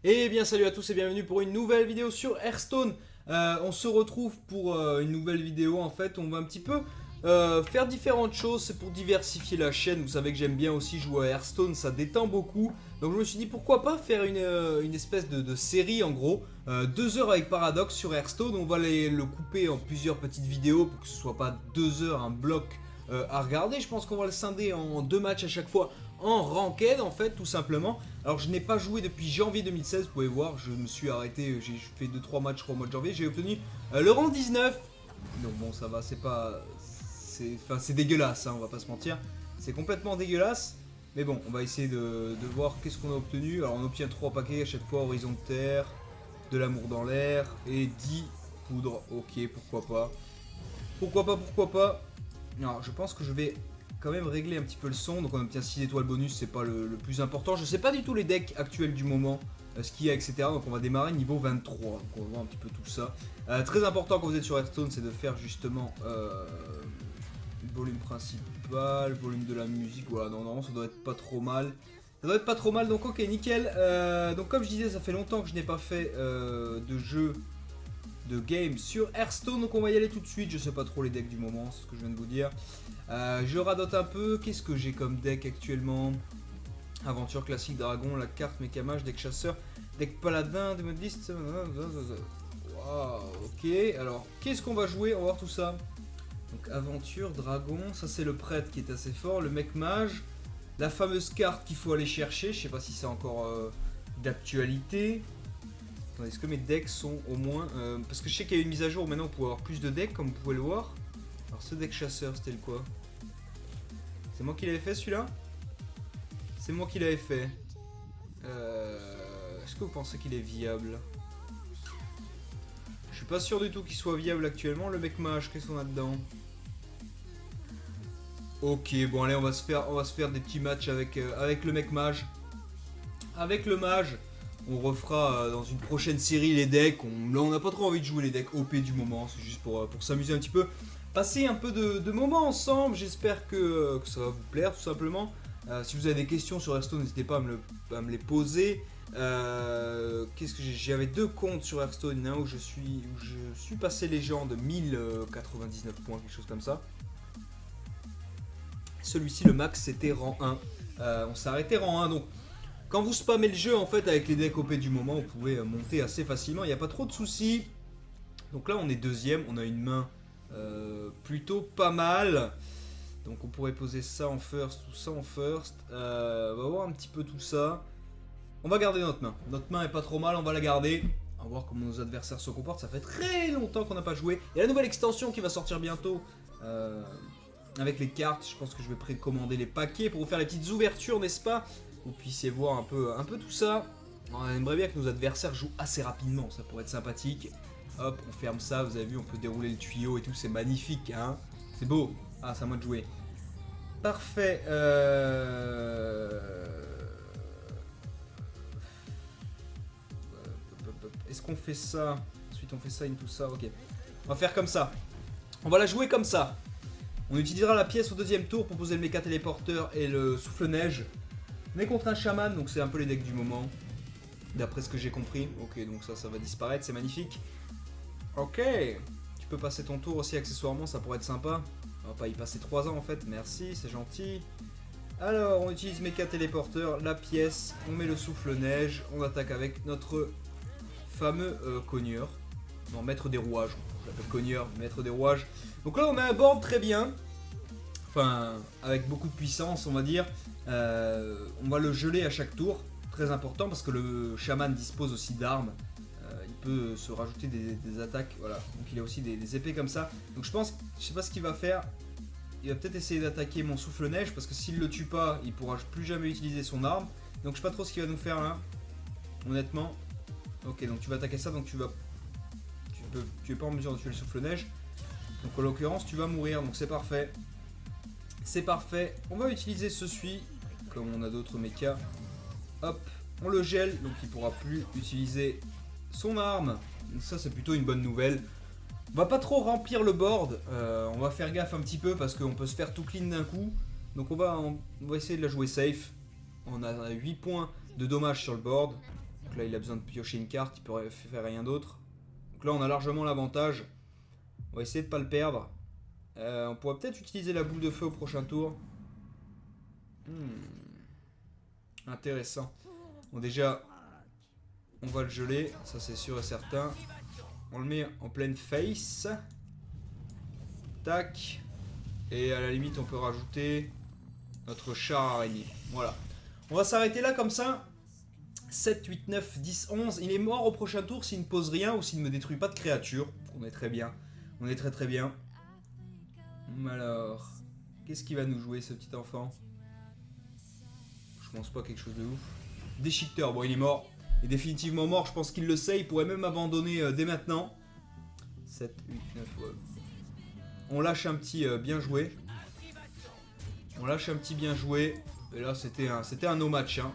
Eh bien salut à tous et bienvenue pour une nouvelle vidéo sur Hearthstone. On se retrouve pour une nouvelle vidéo. En fait on va un petit peu faire différentes choses. C'est pour diversifier la chaîne. Vous savez que j'aime bien aussi jouer à Hearthstone, ça détend beaucoup. Donc je me suis dit pourquoi pas faire une espèce de série en gros. 2 heures avec Paradox sur Hearthstone. On va le couper en plusieurs petites vidéos pour que ce soit pas 2 heures un bloc à regarder. Je pense qu'on va le scinder en 2 matchs à chaque fois en ranked en fait tout simplement. Alors je n'ai pas joué depuis janvier 2016, vous pouvez voir, je me suis arrêté, j'ai fait 2-3 matchs au mois de janvier, j'ai obtenu le rang 19. Donc bon ça va, c'est pas... c'est dégueulasse, hein, on va pas se mentir. C'est complètement dégueulasse. Mais bon, on va essayer de voir qu'est-ce qu'on a obtenu. Alors on obtient 3 paquets à chaque fois, horizon de terre, de l'amour dans l'air et 10 poudres. Ok, pourquoi pas. Pourquoi pas, pourquoi pas. Alors je pense que je vais quand même régler un petit peu le son. Donc on obtient 6 étoiles bonus, c'est pas le plus important. Je sais pas du tout les decks actuels du moment, ce qu'il y a, etc. Donc on va démarrer niveau 23. Donc on va voir un petit peu tout ça. Très important quand vous êtes sur Hearthstone, c'est de faire justement volume principal, volume de la musique. Voilà, non, normalement ça doit être pas trop mal. Ça doit être pas trop mal, donc ok, nickel. Donc comme je disais, ça fait longtemps que je n'ai pas fait de jeu de game sur Hearthstone, donc on va y aller tout de suite. Je sais pas trop les decks du moment, c'est ce que je viens de vous dire. Je radote un peu. Qu'est-ce que j'ai comme deck actuellement? Aventure classique, dragon, la carte, méca mage, deck chasseur, deck paladin, des modistes. Waouh, ok. Alors, qu'est-ce qu'on va jouer? On va voir tout ça. Donc, aventure, dragon, ça c'est le prêtre qui est assez fort. Le mec mage, la fameuse carte qu'il faut aller chercher. Je sais pas si c'est encore d'actualité. Est-ce que mes decks sont au moins... parce que je sais qu'il y a une mise à jour, maintenant on peut avoir plus de decks comme vous pouvez le voir. Alors ce deck chasseur c'était le quoi? C'est moi qui l'avais fait celui-là? C'est moi qui l'avais fait. Est-ce que vous pensez qu'il est viable? Je suis pas sûr du tout qu'il soit viable actuellement. Le mec mage, qu'est-ce qu'on a dedans? Ok, bon allez, on va se faire des petits matchs avec le mec mage. Avec le mage, on refera dans une prochaine série les decks. Là, on n'a pas trop envie de jouer les decks OP du moment. C'est juste pour s'amuser un petit peu. Passer un peu de moments ensemble. J'espère que ça va vous plaire, tout simplement. Si vous avez des questions sur Hearthstone, n'hésitez pas à me les poser. Qu'est-ce que j'avais 2 comptes sur Hearthstone, où je suis passé légende, 1099 points, quelque chose comme ça. Celui-ci, le max, c'était rang 1. On s'est arrêté rang 1, donc quand vous spammez le jeu en fait avec les decks OP du moment, vous pouvez monter assez facilement, il n'y a pas trop de soucis. Donc là on est deuxième, on a une main plutôt pas mal. Donc on pourrait poser ça en first, tout ça en first. On va voir un petit peu tout ça. On va garder notre main. Notre main est pas trop mal, on va la garder. On va voir comment nos adversaires se comportent. Ça fait très longtemps qu'on n'a pas joué. Il y a la nouvelle extension qui va sortir bientôt. Avec les cartes, je pense que je vais précommander les paquets pour vous faire les petites ouvertures, n'est-ce pas? Vous puissiez voir un peu tout ça. On aimerait bien que nos adversaires jouent assez rapidement, ça pourrait être sympathique. Hop, on ferme ça, vous avez vu, on peut dérouler le tuyau et tout, c'est magnifique, hein. C'est beau. Ah, c'est à moi de jouer. Parfait. Est-ce qu'on fait ça? Ensuite, on fait ça, tout ça, ok. On va faire comme ça. On va la jouer comme ça. On utilisera la pièce au deuxième tour pour poser le méca téléporteur et le souffle-neige. On est contre un chaman, donc c'est un peu les decks du moment. D'après ce que j'ai compris. Ok, donc ça va disparaître, c'est magnifique. Ok. Tu peux passer ton tour aussi accessoirement, ça pourrait être sympa. On va pas y passer 3 ans en fait, merci, c'est gentil. Alors, on utilise méca téléporteur, la pièce, on met le souffle-neige, on attaque avec notre fameux cogneur. Non, maître des rouages. Je l'appelle cogneur, maître des rouages. Donc là, on a un board très bien. Enfin, avec beaucoup de puissance, on va dire. On va le geler à chaque tour. Très important parce que le chaman dispose aussi d'armes. Il peut se rajouter des attaques. Voilà. Donc il a aussi des épées comme ça. Donc je sais pas ce qu'il va faire. Il va peut-être essayer d'attaquer mon souffle-neige parce que s'il le tue pas, il pourra plus jamais utiliser son arme. Donc je sais pas trop ce qu'il va nous faire là. Honnêtement. Ok, donc tu vas attaquer ça, donc tu es pas en mesure de tuer le souffle-neige. Donc en l'occurrence, tu vas mourir, donc c'est parfait. C'est parfait. On va utiliser ceci, comme on a d'autres mechas. Hop, on le gèle, donc il pourra plus utiliser son arme. Donc ça, c'est plutôt une bonne nouvelle. On va pas trop remplir le board. On va faire gaffe un petit peu parce qu'on peut se faire tout clean d'un coup. Donc on va essayer de la jouer safe. On a 8 points de dommages sur le board. Donc là il a besoin de piocher une carte, il peut faire rien d'autre. Donc là on a largement l'avantage. On va essayer de pas le perdre. On pourrait peut-être utiliser la boule de feu au prochain tour. Intéressant. Bon déjà, on va le geler, ça c'est sûr et certain. On le met en pleine face. Tac. Et à la limite on peut rajouter notre char araignée. Voilà. On va s'arrêter là comme ça. 7, 8, 9, 10, 11. Il est mort au prochain tour s'il ne pose rien ou s'il ne me détruit pas de créature. On est très bien. On est très très bien. Alors, qu'est-ce qu'il va nous jouer ce petit enfant? Je pense pas quelque chose de ouf. Déchiqueteur, bon il est mort. Il est définitivement mort, je pense qu'il le sait. Il pourrait même abandonner dès maintenant. 7, 8, 9, ouais. On lâche un petit bien joué. On lâche un petit bien joué. Et là c'était un no match. Hein.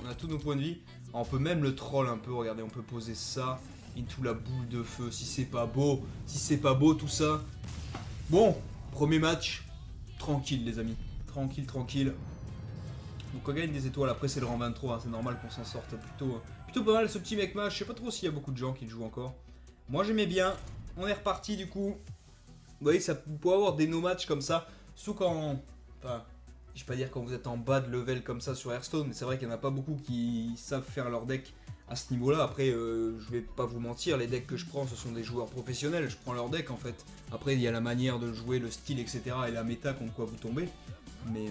On a tous nos points de vie. Alors, on peut même le troll un peu, regardez, on peut poser ça. Into la boule de feu, si c'est pas beau. Si c'est pas beau tout ça. Bon, premier match. Tranquille les amis. Tranquille, tranquille. Donc on gagne des étoiles, après c'est le rang 23, hein. C'est normal qu'on s'en sorte plutôt pas mal ce petit mec match. Je sais pas trop s'il y a beaucoup de gens qui le jouent encore. Moi j'aimais bien. On est reparti du coup. Vous voyez, ça peut avoir des no-matchs comme ça. Surtout quand... Enfin, je vais pas dire quand vous êtes en bas de level comme ça sur Hearthstone, mais c'est vrai qu'il n'y en a pas beaucoup qui savent faire leur deck à ce niveau-là. Après, je vais pas vous mentir, les decks que je prends, ce sont des joueurs professionnels. Je prends leur deck en fait. Après, il y a la manière de jouer, le style, etc. et la méta contre quoi vous tombez. Mais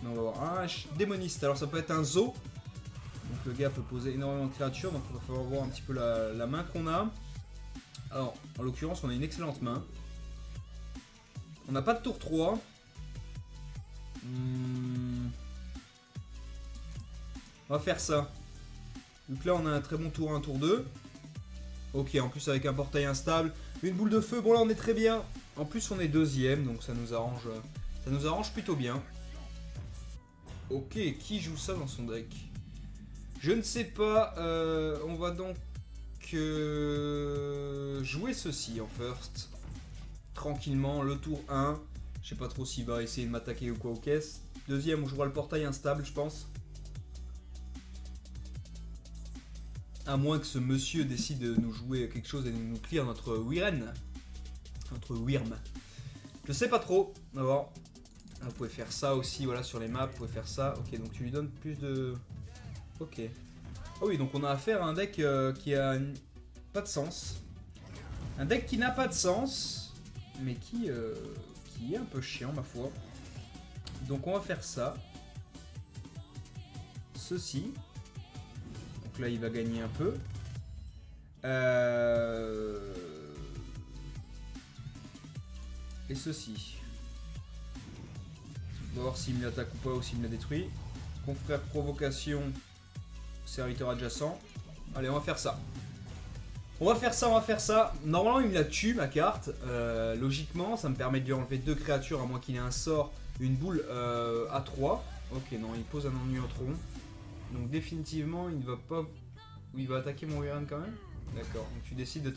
on va voir. Un démoniste, alors ça peut être un zoo. Donc le gars peut poser énormément de créatures, donc il va falloir voir un petit peu la main qu'on a. Alors, en l'occurrence, on a une excellente main. On n'a pas de tour 3. On va faire ça. Donc là, on a un très bon tour 1, tour 2. Ok, en plus avec un portail instable. Une boule de feu, bon là on est très bien. En plus on est deuxième, donc ça nous arrange plutôt bien. Ok, qui joue ça dans son deck? Je ne sais pas. On va donc jouer ceci en first. Tranquillement, le tour 1. Je sais pas trop s'il va essayer de m'attaquer ou quoi aux caisses. Deuxième, on jouera le portail instable, je pense. À moins que ce monsieur décide de nous jouer quelque chose et de nous clear notre Wyrm. Notre Wyrm. Je sais pas trop. On va voir. Vous pouvez faire ça aussi, voilà, sur les maps. Vous pouvez faire ça. Ok, donc tu lui donnes plus de... Ok. Ah oui, donc on a affaire à un deck qui a pas de sens. Un deck qui n'a pas de sens, mais qui est un peu chiant, ma foi. Donc on va faire ça. Ceci. Donc là, il va gagner un peu. Et ceci. On va voir s'il me l'attaque ou pas, ou s'il me la détruit. Confrère provocation, serviteur adjacent. Allez, on va faire ça. On va faire ça. Normalement, il me la tue, ma carte. Logiquement, ça me permet de lui enlever 2 créatures, à moins qu'il ait un sort, une boule à 3. Ok, non, il pose un ennui au tronc. Donc définitivement, il ne va pas... Ou il va attaquer mon Wyrm quand même. D'accord, donc tu décides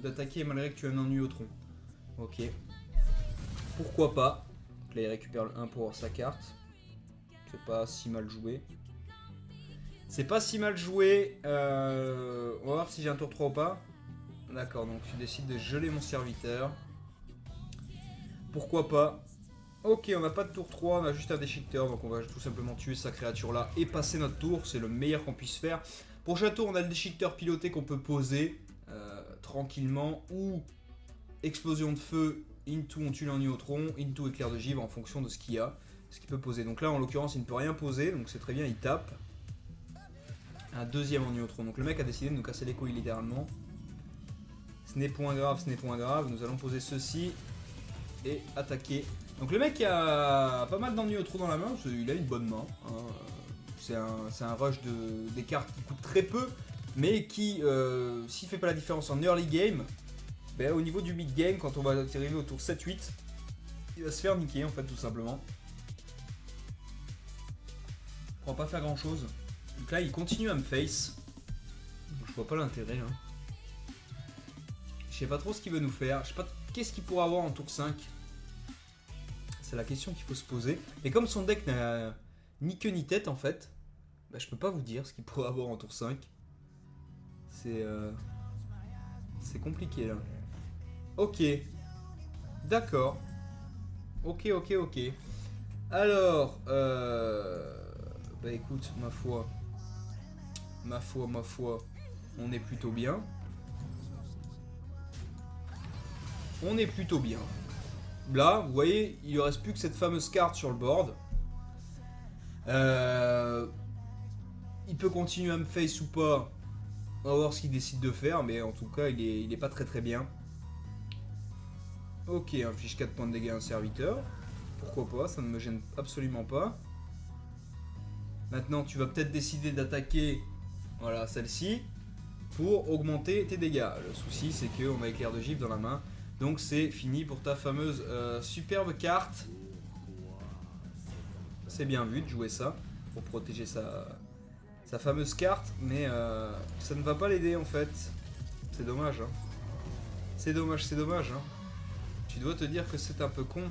d'attaquer malgré que tu as un ennui au tronc. Ok. Pourquoi pas. Donc là, il récupère le 1 pour avoir sa carte. C'est pas si mal joué. C'est pas si mal joué. On va voir si j'ai un tour 3 ou pas. D'accord, donc tu décides de geler mon serviteur. Pourquoi pas. Ok, on n'a pas de tour 3, on a juste un déchiqueteur, donc on va tout simplement tuer sa créature là et passer notre tour, c'est le meilleur qu'on puisse faire. Prochain tour, on a le déchiqueteur piloté qu'on peut poser tranquillement, ou explosion de feu, into on tue l'ennui au tronc, into éclair de givre en fonction de ce qu'il y a, ce qu'il peut poser. Donc là, en l'occurrence, il ne peut rien poser, donc c'est très bien, il tape. Un deuxième ennui au tronc, donc le mec a décidé de nous casser les couilles littéralement. Ce n'est point grave, nous allons poser ceci et attaquer. Donc le mec a pas mal d'ennuis au trou dans la main, il a une bonne main. Hein. C'est un rush des cartes qui coûtent très peu, mais qui, s'il fait pas la différence en early game, ben, au niveau du mid game, quand on va arriver au tour 7-8, il va se faire niquer en fait tout simplement. On va pas faire grand chose. Donc là il continue à me face. Je vois pas l'intérêt. Hein. Je sais pas trop ce qu'il veut nous faire. Je sais pas qu'est-ce qu'il pourra avoir en tour 5. C'est la question qu'il faut se poser. Et comme son deck n'a ni queue ni tête en fait, Bah, je peux pas vous dire ce qu'il pourrait avoir en tour 5. C'est compliqué là. Ok. D'accord. Ok, ok, ok. Alors, bah écoute, ma foi, on est plutôt bien. On est plutôt bien. Là, vous voyez, il ne reste plus que cette fameuse carte sur le board. Il peut continuer à me face ou pas. On va voir ce qu'il décide de faire, mais en tout cas, il est pas très très bien. Ok, inflige 4 points de dégâts à un serviteur. Pourquoi pas, ça ne me gêne absolument pas. Maintenant, tu vas peut-être décider d'attaquer, voilà, celle-ci, pour augmenter tes dégâts. Le souci, c'est qu'on a éclair de gifle dans la main. Donc c'est fini pour ta fameuse superbe carte. C'est bien vu de jouer ça, pour protéger sa fameuse carte, mais ça ne va pas l'aider en fait. C'est dommage, hein. C'est dommage, c'est dommage, hein. Tu dois te dire que c'est un peu con.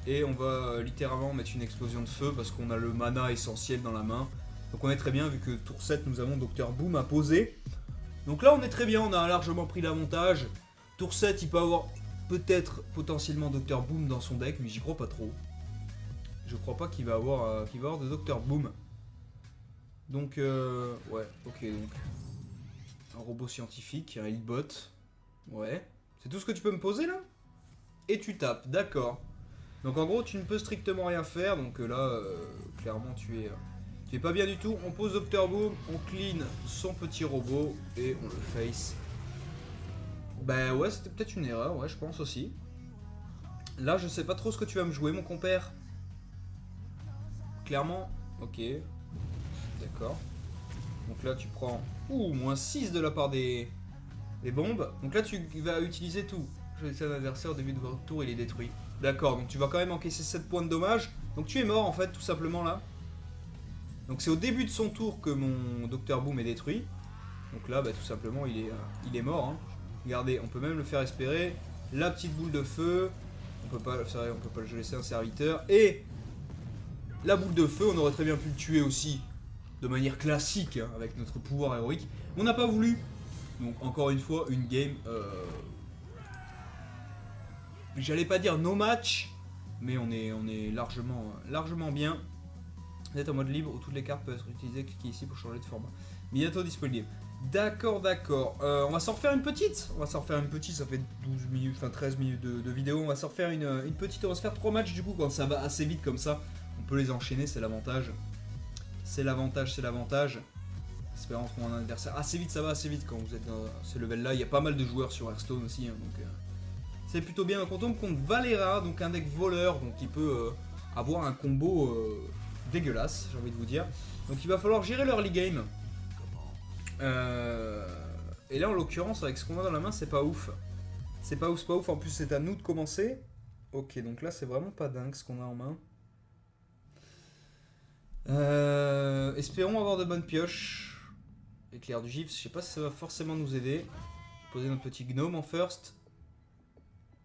Et on va littéralement mettre une explosion de feu parce qu'on a le mana essentiel dans la main. Donc on est très bien vu que tour 7 nous avons Dr Boom à poser. Donc là on est très bien, on a largement pris l'avantage. Tour 7 il peut avoir peut-être potentiellement Dr Boom dans son deck, mais j'y crois pas trop. Je crois pas qu'il va avoir de Dr Boom. Donc ouais, ok, donc un robot scientifique, un Hellbot. Ouais. C'est tout ce que tu peux me poser là? Et tu tapes, d'accord. Donc en gros tu ne peux strictement rien faire, donc là clairement tu es pas bien du tout. On pose Dr Boom, on clean son petit robot et on le face. Bah ouais, c'était peut-être une erreur, ouais, je pense aussi. Là je sais pas trop ce que tu vas me jouer mon compère. Clairement, ok. D'accord. Donc là tu prends moins 6 de la part des bombes. Donc là tu vas utiliser tout. Je vais laisser un adversaire au début de votre tour, il est détruit. D'accord, donc tu vas quand même encaisser 7 points de dommage. Donc tu es mort en fait, tout simplement là. Donc c'est au début de son tour que mon Dr Boom est détruit. Donc là, bah, tout simplement, il est mort. Hein. Regardez, on peut même le faire espérer. La petite boule de feu. On peut pas le laisser un serviteur. Et la boule de feu, on aurait très bien pu le tuer aussi. De manière classique, hein, avec notre pouvoir héroïque. On n'a pas voulu. Donc encore une fois, une game... J'allais pas dire no match, mais on est largement bien. Vous êtes en mode libre où toutes les cartes peuvent être utilisées. Cliquez ici pour changer de format. Bientôt disponible. D'accord, d'accord. On va s'en refaire une petite. Ça fait 12 minutes, enfin 13 minutes de vidéo. On va s'en refaire une petite. On va se faire 3 matchs du coup quand ça va assez vite comme ça. On peut les enchaîner, c'est l'avantage. C'est l'avantage. Espérons trouver un adversaire. Assez vite, ça va assez vite quand vous êtes dans ce level là. Il y a pas mal de joueurs sur Hearthstone aussi. Hein, donc c'est plutôt bien. Donc on tombe contre Valera, donc un deck voleur. Donc il peut avoir un combo dégueulasse, j'ai envie de vous dire. Donc il va falloir gérer l'early game. Et là en l'occurrence avec ce qu'on a dans la main c'est pas ouf. C'est pas ouf, en plus c'est à nous de commencer. Ok, donc là c'est vraiment pas dingue ce qu'on a en main. Espérons avoir de bonnes pioches. Éclair du gifle, je sais pas si ça va forcément nous aider. Poser notre petit gnome en first.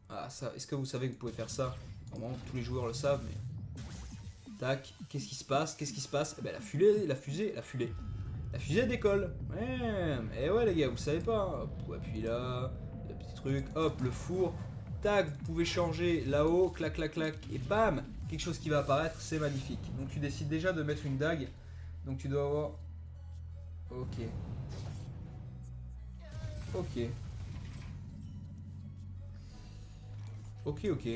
Ah ça, est-ce que vous savez que vous pouvez faire ça? Normalement tous les joueurs le savent mais... Tac, qu'est-ce qui se passe? Eh ben la fusée décolle. Ouais, et ouais les gars, vous savez pas. Hop, appuie là, le petit truc, hop, le four. Tac, vous pouvez changer là-haut, clac, clac, clac, et bam, quelque chose qui va apparaître, c'est magnifique. Donc tu décides déjà de mettre une dague. Donc tu dois avoir... Ok. Ok. Ok.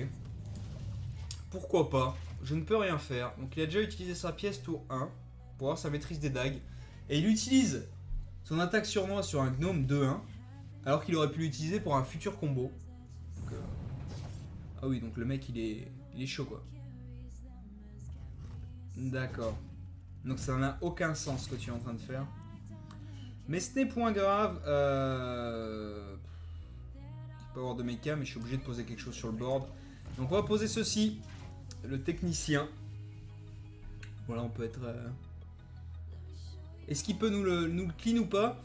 Pourquoi pas? Je ne peux rien faire. Donc il a déjà utilisé sa pièce tour 1 pour avoir sa maîtrise des dagues. Et il utilise son attaque sur moi sur un gnome 2-1 alors qu'il aurait pu l'utiliser pour un futur combo. Donc, ah oui, donc le mec il est chaud quoi. D'accord. Donc ça n'a aucun sens ce que tu es en train de faire. Mais ce n'est point grave. Je peux pas avoir de mecha mais je suis obligé de poser quelque chose sur le board. Donc on va poser ceci. Le technicien. Voilà, on peut être... Est-ce qu'il peut nous le clean ou pas?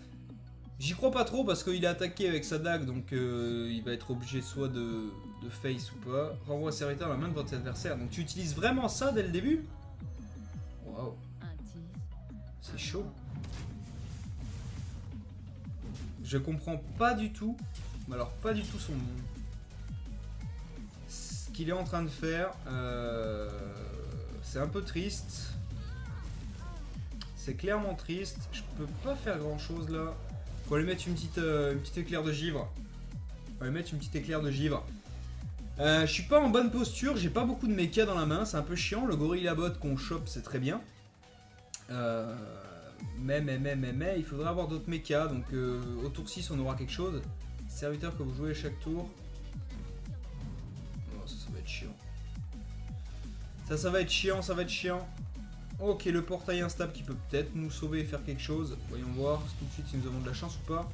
J'y crois pas trop parce qu'il est attaqué avec sa dague, donc il va être obligé soit de face ou pas. Renvoie un serviteur à la main de votre adversaire. Donc tu utilises vraiment ça dès le début? Waouh. C'est chaud. Je comprends pas du tout. Alors pas du tout ce qu'il est en train de faire. C'est un peu triste. C'est clairement triste. Je peux pas faire grand chose là. Faut lui mettre une petite éclair de givre. On va lui mettre une petite éclair de givre. Je suis pas en bonne posture. J'ai pas beaucoup de mecha dans la main. C'est un peu chiant. Le gorilla bot qu'on chope, c'est très bien. Mais il faudrait avoir d'autres mechas. Donc au tour 6, on aura quelque chose. Serviteur que vous jouez à chaque tour. Oh, ça va être chiant. Ça va être chiant, ça va être chiant. Ok, le portail instable qui peut peut-être nous sauver et faire quelque chose. Voyons voir tout de suite si nous avons de la chance ou pas.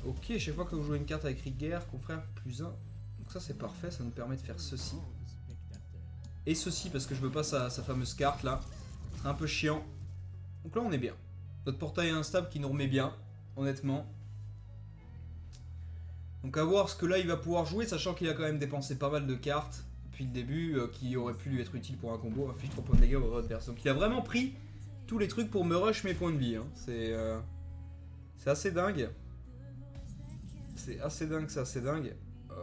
Ok, chaque fois que vous jouez une carte avec Rigger, confrère, +1. Donc ça c'est parfait, ça nous permet de faire ceci. Et ceci parce que je veux pas sa fameuse carte là. C'est un peu chiant. Donc là on est bien. Notre portail instable qui nous remet bien, honnêtement. Donc à voir ce que là il va pouvoir jouer, sachant qu'il a quand même dépensé pas mal de cartes depuis le début, qui aurait pu lui être utile pour un combo, inflige 3 points de dégâts au adversaire. Donc il a vraiment pris tous les trucs pour me rush mes points de vie. Hein. C'est assez dingue. C'est assez dingue, c'est assez dingue. Oh,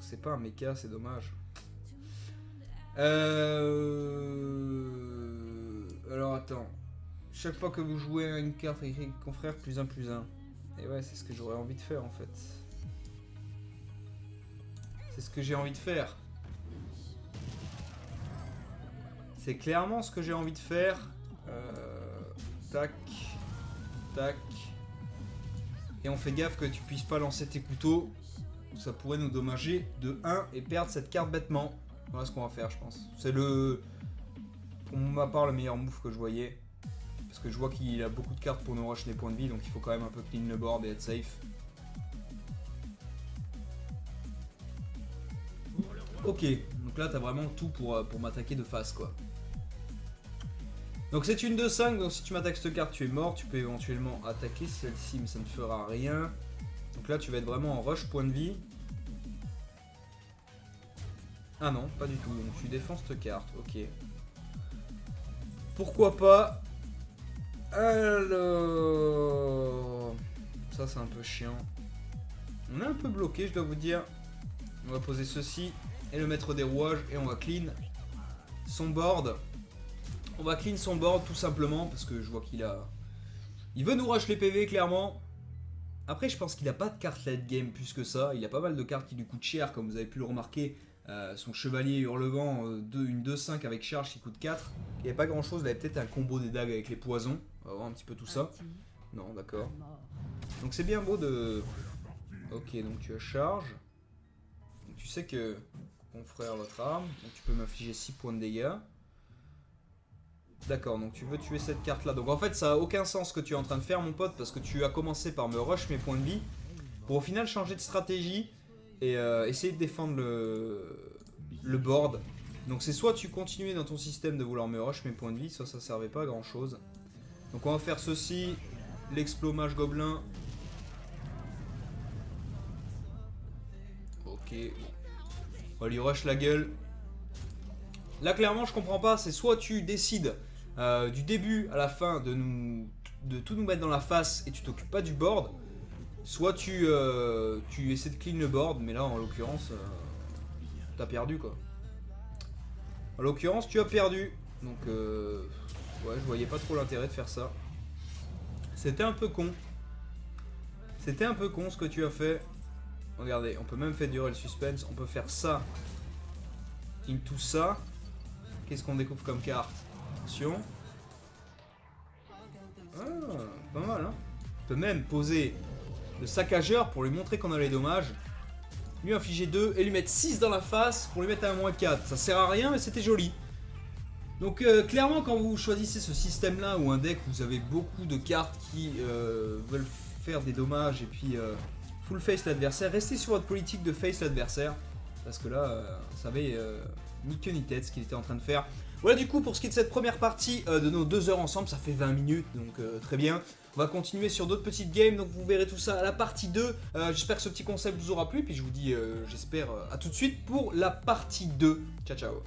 c'est pas un mecha, c'est dommage. Alors attends. Chaque fois que vous jouez une carte avec confrère, +1, +1. Et ouais, c'est ce que j'aurais envie de faire en fait. C'est ce que j'ai envie de faire. C'est clairement ce que j'ai envie de faire. Tac. Tac. Et on fait gaffe que tu puisses pas lancer tes couteaux. Ça pourrait nous dommager de 1 et perdre cette carte bêtement. Voilà ce qu'on va faire, je pense. C'est pour ma part, le meilleur move que je voyais. Parce que je vois qu'il a beaucoup de cartes pour nous rush les points de vie. Donc il faut quand même un peu clean le board et être safe. Ok, donc là t'as vraiment tout pour m'attaquer de face quoi. Donc c'est une 2-5, donc si tu m'attaques cette carte tu es mort, tu peux éventuellement attaquer celle-ci mais ça ne fera rien. Donc là tu vas être vraiment en rush point de vie. Ah non, pas du tout, donc tu défends cette carte, ok. Pourquoi pas. Alors... Ça c'est un peu chiant. On est un peu bloqué je dois vous dire. On va poser ceci. Et le maître des rouages et on va clean son board. On va clean son board tout simplement parce que je vois qu'il a... Il veut nous rush les PV clairement. Après je pense qu'il a pas de carte late game plus que ça. Il a pas mal de cartes qui lui coûtent cher comme vous avez pu le remarquer. Son chevalier hurlevent, une 2-5 avec charge qui coûte 4. Il n'y a pas grand chose, il avait peut-être un combo des dagues avec les poisons. On va voir un petit peu tout ça. Non d'accord. Donc c'est bien beau de... Ok donc tu as charge. Donc tu sais que... Confrère votre arme, donc tu peux m'infliger 6 points de dégâts. D'accord, donc tu veux tuer cette carte là. Donc en fait ça a aucun sens ce que tu es en train de faire mon pote. Parce que tu as commencé par me rush mes points de vie. Pour au final changer de stratégie. Et essayer de défendre le board. Donc c'est soit tu continuais dans ton système de vouloir me rush mes points de vie. Soit ça servait pas à grand chose. Donc on va faire ceci. L'explomage gobelin. Ok. On va lui rush la gueule. Là clairement je comprends pas, c'est soit tu décides du début à la fin de tout nous mettre dans la face et tu t'occupes pas du board, soit tu essaies de clean le board, mais là en l'occurrence t'as perdu quoi. En l'occurrence tu as perdu, donc ouais je voyais pas trop l'intérêt de faire ça. C'était un peu con. C'était un peu con ce que tu as fait. Regardez, on peut même faire durer le suspense. On peut faire ça. Into ça. Qu'est-ce qu'on découvre comme carte? Attention. Ah, pas mal, hein. On peut même poser le saccageur pour lui montrer qu'on a les dommages. Lui infliger 2 et lui mettre 6 dans la face pour lui mettre un -4. Ça sert à rien, mais c'était joli. Donc clairement, quand vous choisissez ce système-là ou un deck où vous avez beaucoup de cartes qui veulent faire des dommages et puis... full face l'adversaire, restez sur votre politique de face l'adversaire parce que là ça avait ni queue ni tête ce qu'il était en train de faire. Voilà du coup pour ce qui est de cette première partie de nos 2 heures ensemble, ça fait 20 minutes donc très bien. On va continuer sur d'autres petites games donc vous verrez tout ça à la partie 2. J'espère que ce petit concept vous aura plu puis je vous dis j'espère à tout de suite pour la partie 2. Ciao ciao.